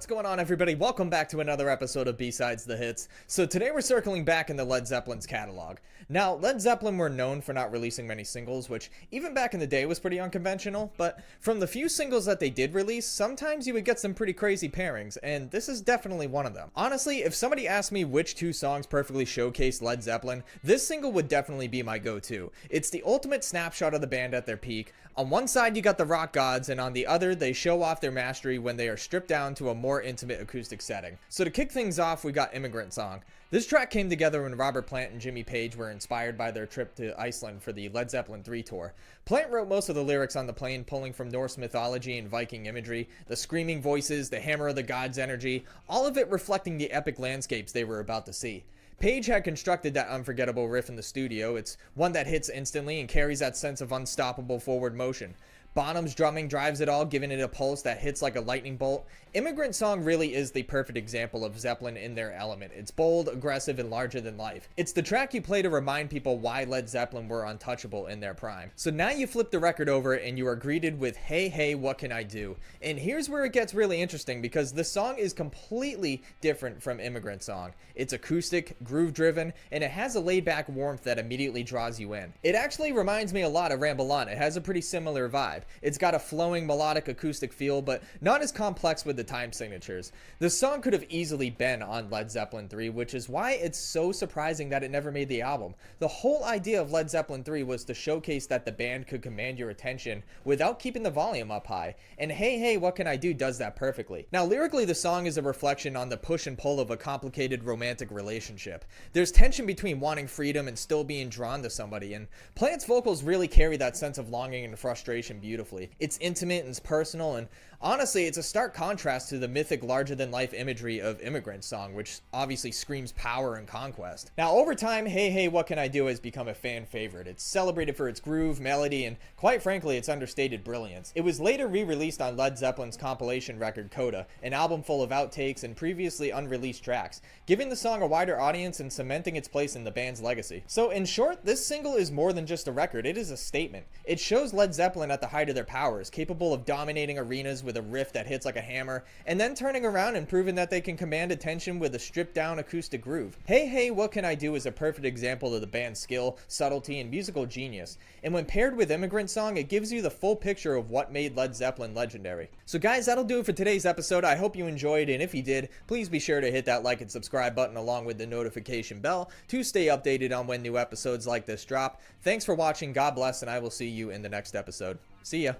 What's going on, everybody? Welcome back to another episode of B-Sides the Hits. So today we're circling back into Led Zeppelin's catalog. Now, Led Zeppelin were known for not releasing many singles, which even back in the day was pretty unconventional, but from the few singles that they did release, sometimes you would get some pretty crazy pairings, and this is definitely one of them. Honestly, if somebody asked me which two songs perfectly showcase Led Zeppelin, this single would definitely be my go-to. It's the ultimate snapshot of the band at their peak. On one side, you got the rock gods, and on the other, they show off their mastery when they are stripped down to a more intimate acoustic setting. So to kick things off, we got Immigrant Song. This track came together when Robert Plant and Jimmy Page were inspired by their trip to Iceland for the Led Zeppelin 3 tour. Plant wrote most of the lyrics on the plane, pulling from Norse mythology and Viking imagery, the screaming voices, the hammer of the gods energy, all of it reflecting the epic landscapes they were about to see. Page had constructed that unforgettable riff in the studio. It's one that hits instantly and carries that sense of unstoppable forward motion. Bonham's drumming drives it all, giving it a pulse that hits like a lightning bolt. Immigrant Song really is the perfect example of Zeppelin in their element. It's bold, aggressive, and larger than life. It's the track you play to remind people why Led Zeppelin were untouchable in their prime. So now you flip the record over and you are greeted with Hey Hey What Can I Do? And here's where it gets really interesting, because the song is completely different from Immigrant Song. It's acoustic, groove driven, and it has a laid back warmth that immediately draws you in. It actually reminds me a lot of Ramble On. It has a pretty similar vibe. It's got a flowing melodic acoustic feel, but not as complex with the time signatures. The song could have easily been on Led Zeppelin 3, which is why it's so surprising that it never made the album. The whole idea of Led Zeppelin 3 was to showcase that the band could command your attention without keeping the volume up high, and Hey Hey What Can I Do does that perfectly. Now, lyrically, the song is a reflection on the push and pull of a complicated romantic relationship. There's tension between wanting freedom and still being drawn to somebody, and Plant's vocals really carry that sense of longing and frustration beautifully. It's intimate and it's personal, and honestly, it's a stark contrast to the mythic larger-than-life imagery of Immigrant Song, which obviously screams power and conquest. Now, over time, Hey Hey What Can I Do has become a fan favorite. It's celebrated for its groove, melody, and quite frankly, its understated brilliance. It was later re-released on Led Zeppelin's compilation record Coda, an album full of outtakes and previously unreleased tracks, giving the song a wider audience and cementing its place in the band's legacy. So in short, this single is more than just a record, it is a statement. It shows Led Zeppelin at the height of their powers, capable of dominating arenas with a riff that hits like a hammer, and then turning around and proving that they can command attention with a stripped down acoustic groove. Hey Hey What Can I Do is a perfect example of the band's skill, subtlety, and musical genius, and when paired with Immigrant Song, it gives you the full picture of what made Led Zeppelin legendary. So guys, that'll do it for today's episode. I hope you enjoyed, and if you did, please be sure to hit that like and subscribe button along with the notification bell to stay updated on when new episodes like this drop. Thanks for watching, God bless, and I will see you in the next episode. See ya!